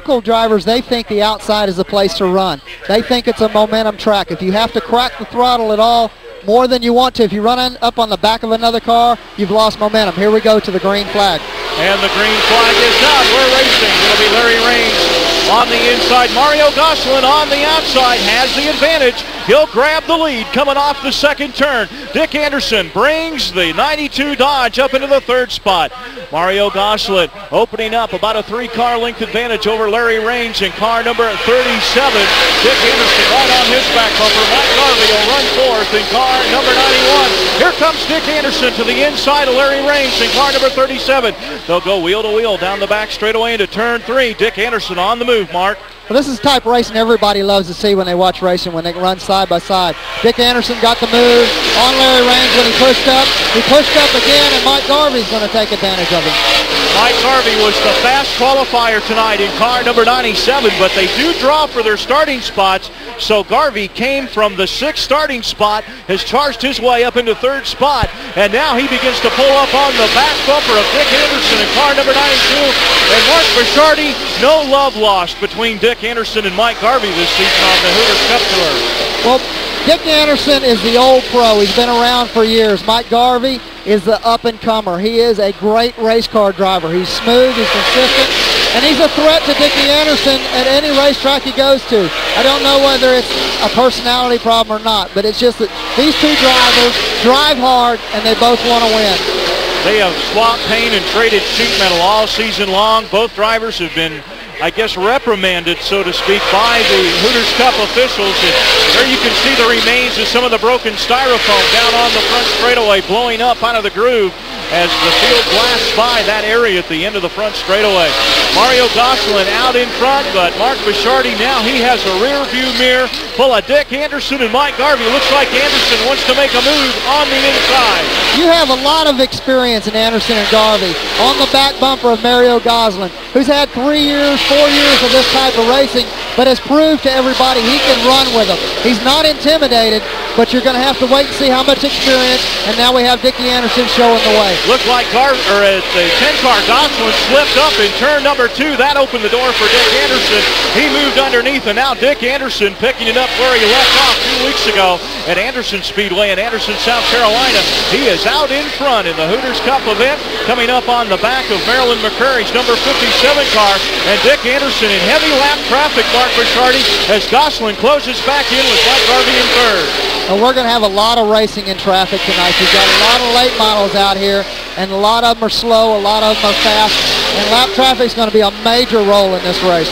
local drivers, they think the outside is the place to run. They think it's a momentum track. If you have to crack the throttle at all, more than you want to, if you run up on the back of another car, you've lost momentum. Here we go to the green flag. And the green flag is down. We're racing. It'll be Larry Raines on the inside. Mario Gosselin on the outside has the advantage. He'll grab the lead coming off the second turn. Dick Anderson brings the 92 Dodge up into the third spot. Mario Gosselin opening up about a 3-car length advantage over Larry Raines in car number 37. Dick Anderson right on his back bumper. Mike Garvey will run fourth in car number 91. Here comes Dick Anderson to the inside of Larry Raines in car number 37. They'll go wheel to wheel down the back straightaway into turn 3. Dick Anderson on the move, Mark. Well, this is the type of racing everybody loves to see when they watch racing, when they run side by side. Dick Anderson got the move on Larry Raines when he pushed up. He pushed up again, and Mike Garvey's going to take advantage of him. Mike Garvey was the fast qualifier tonight in car number 97, but they do draw for their starting spots. So Garvey came from the 6th starting spot, has charged his way up into 3rd spot, and now he begins to pull up on the back bumper of Dick Anderson in car number 92. And Mark Bishardi, no love lost between Dick Anderson and Mike Garvey this season on the Hooters Cup Tour. Well, Dick Anderson is the old pro. He's been around for years. Mike Garvey is the up-and-comer. He is a great race car driver. He's smooth, he's consistent, and he's a threat to Dickie Anderson at any racetrack he goes to. I don't know whether it's a personality problem or not, but it's just that these two drivers drive hard, and they both want to win. They have swapped paint and traded sheet metal all season long. Both drivers have been, I guess, reprimanded, so to speak, by the Hooters Cup officials. And there you can see the remains of some of the broken styrofoam down on the front straightaway, blowing up out of the groove as the field blasts by that area at the end of the front straightaway. Mario Gosselin out in front, but Mark Bishardi now, he has a rear view mirror full of Dick Anderson and Mike Garvey. Looks like Anderson wants to make a move on the inside. You have a lot of experience in Anderson and Garvey on the back bumper of Mario Gosselin, who's had 3 years, 4 years of this type of racing, but has proved to everybody he can run with them. He's not intimidated, but you're going to have to wait and see how much experience, and now we have Dickie Anderson showing the way. Looked like the 10-car Gosselin slipped up in turn number 2. That opened the door for Dick Anderson. He moved underneath, and now Dick Anderson picking it up where he left off 2 weeks ago at Anderson Speedway in Anderson, South Carolina. He is out in front in the Hooters Cup event, coming up on the back of Marilyn McCurry's number 57 car, and Dick Anderson in heavy lap traffic, Mark Bishardi, as Gosselin closes back in with Mike Garvey in 3rd. Well, we're going to have a lot of racing in traffic tonight. You've got a lot of late models out here, and a lot of them are slow, a lot of them are fast, and lap traffic is going to be a major role in this race.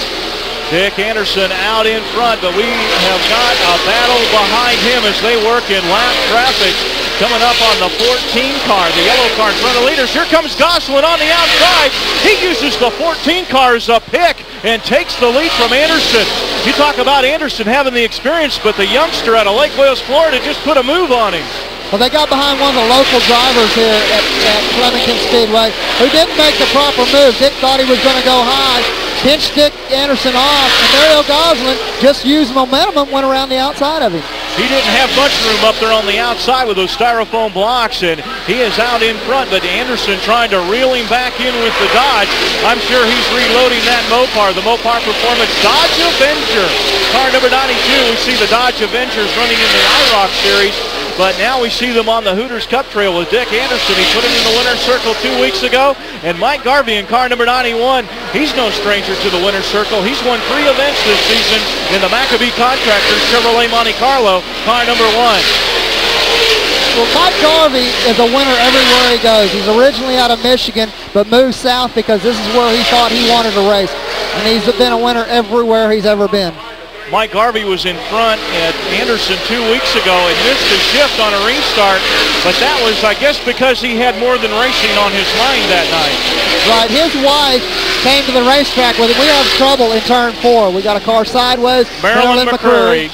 Dick Anderson out in front, but we have got a battle behind him as they work in lap traffic. Coming up on the 14 car, the yellow car in front of the leaders. Here comes Gosselin on the outside. He uses the 14 car as a pick and takes the lead from Anderson. You talk about Anderson having the experience, but the youngster out of Lake Wales, Florida just put a move on him. Well, they got behind one of the local drivers here at Flemington Speedway who didn't make the proper move. Dick thought he was going to go high, pinched Dick Anderson off, and Mario Gosselin just used momentum and went around the outside of him. He didn't have much room up there on the outside with those styrofoam blocks, and he is out in front, but Anderson trying to reel him back in with the Dodge. I'm sure he's reloading that Mopar, the Mopar Performance Dodge Avenger. Car number 92, we see the Dodge Avengers running in the IROC series, but now we see them on the Hooters Cup Trail with Dick Anderson. He put him in the winner's circle 2 weeks ago, and Mike Garvey in car number 91, he's no stranger to the winner's circle. He's won 3 events this season in the Maccabee Contractors Chevrolet Monte Carlo, car number 1. Well, Mike Garvey is a winner everywhere he goes. He's originally out of Michigan, but moved south because this is where he thought he wanted to race. And he's been a winner everywhere he's ever been. Mike Garvey was in front at Anderson 2 weeks ago and missed a shift on a restart, but that was, I guess, because he had more than racing on his mind that night. Right, his wife came to the racetrack with him. We have trouble in turn 4. We got a car sideways. Marilyn McCurry.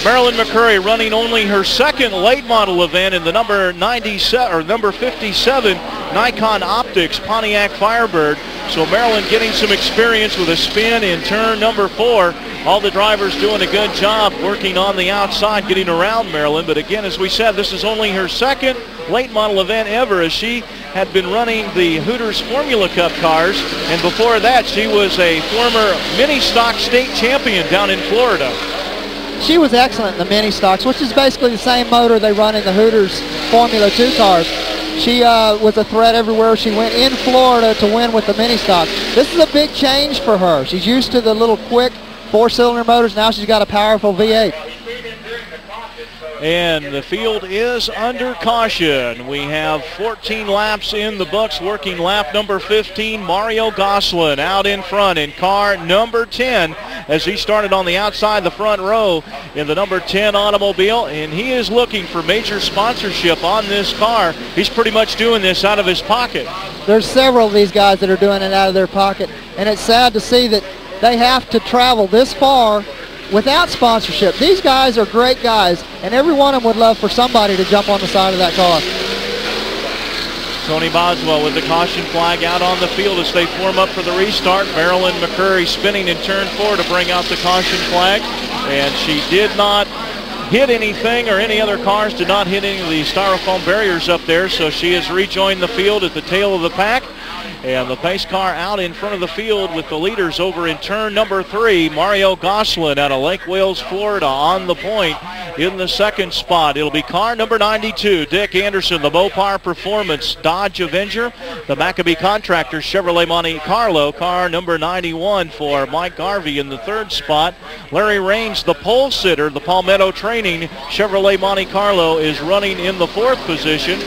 Marilyn McCurry running only her second late model event in the number 97 or number 57 Nikon Optics Pontiac Firebird. So Marilyn getting some experience with a spin in turn number 4. All the drivers doing a good job working on the outside, getting around Marilyn. But again, as we said, this is only her second late model event ever, as she had been running the Hooters Formula Cup cars. And before that, she was a former mini stock state champion down in Florida. She was excellent in the mini stocks, which is basically the same motor they run in the Hooters Formula 2 cars. She was a threat everywhere she went in Florida to win with the mini stock. This is a big change for her. She's used to the little quick 4-cylinder motors. Now she's got a powerful V8. And the field is under caution. We have 14 laps in the books. Working lap number 15, Mario Gosselin out in front in car number 10 as he started on the outside the front row in the number 10 automobile. And he is looking for major sponsorship on this car. He's pretty much doing this out of his pocket. There's several of these guys that are doing it out of their pocket. And it's sad to see that they have to travel this far without sponsorship. These guys are great guys, and every one of them would love for somebody to jump on the side of that car. Tony Boswell with the caution flag out on the field as they form up for the restart. Marilyn McCurry spinning in turn 4 to bring out the caution flag, and she did not hit anything, or any other cars did not hit any of the styrofoam barriers up there, so she has rejoined the field at the tail of the pack. And the pace car out in front of the field with the leaders over in turn number 3. Mario Gosselin out of Lake Wales, Florida on the point in the second spot. It'll be car number 92, Dick Anderson, the Mopar Performance Dodge Avenger. The Maccabee Contractors Chevrolet Monte Carlo, car number 91 for Mike Garvey in the third spot. Larry Raines, the pole sitter, the Palmetto Training Chevrolet Monte Carlo, is running in the fourth position.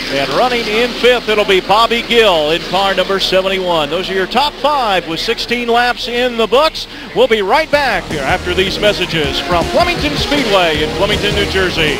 And running in fifth, it'll be Bobby Gill in car number 71. Those are your top 5 with 16 laps in the books. We'll be right back here after these messages from Flemington Speedway in Flemington, New Jersey.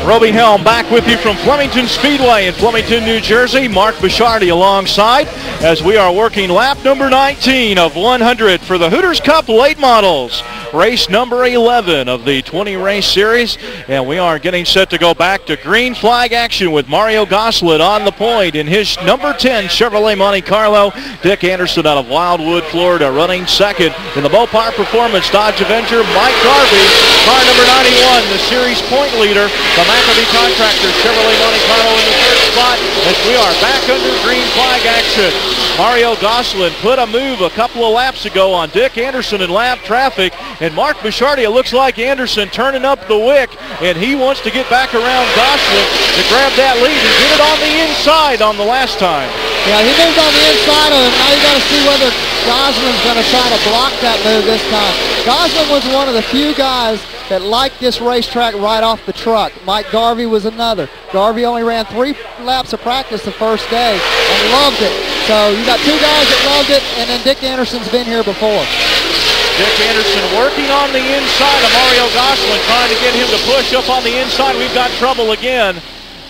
Roby Helm back with you from Flemington Speedway in Flemington, New Jersey. Mark Bishardi alongside as we are working lap number 19 of 100 for the Hooters Cup late models. Race number 11 of the 20 race series. And we are getting set to go back to green flag action with Mario Gosselin on the point in his number 10 Chevrolet Monte Carlo. Dick Anderson out of Wildwood, Florida, running second in the Mopar Performance Dodge Avenger. Mike Garvey, car number 91, the series point leader. The Maccabee Contractors Chevrolet Monte Carlo in the third spot as we are back under green flag action. Mario Gosselin put a move a couple of laps ago on Dick Anderson in lap traffic, and Mark Bishardi, it looks like Anderson turning up the wick, and he wants to get back around Gosselin to grab that lead and get it on the inside on the last time. Yeah, he moved on the inside of him. Now you got to see whether Gosselin's going to try to block that move this time. Gosselin was one of the few guys that liked this racetrack right off the truck. Mike Garvey was another. Garvey only ran 3 laps of practice the first day and loved it. So you got 2 guys that loved it, and then Dick Anderson's been here before. Dick Anderson working on the inside of Mario Gosselin, trying to get him to push up on the inside. We've got trouble again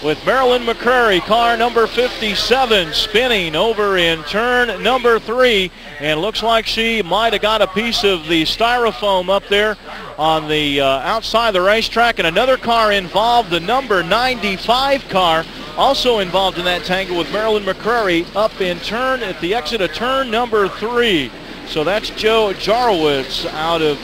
with Marilyn McCurry, car number 57, spinning over in turn number 3. And looks like she might have got a piece of the styrofoam up there on the outside of the racetrack. And another car involved, the number 95 car, also involved in that tangle with Marilyn McCurry up in turn at the exit of turn number 3. So that's Joe Jarowitz out of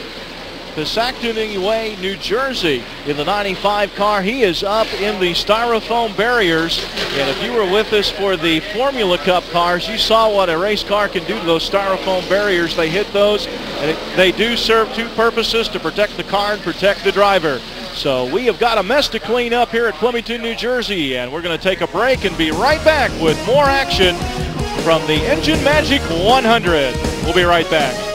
Piscataway, New Jersey in the 95 car. He is up in the styrofoam barriers. And if you were with us for the Formula Cup cars, you saw what a race car can do to those styrofoam barriers. They hit those, and they do serve 2 purposes: to protect the car and protect the driver. So we have got a mess to clean up here at Flemington, New Jersey, and we're going to take a break and be right back with more action from the Engine Magic 100. We'll be right back.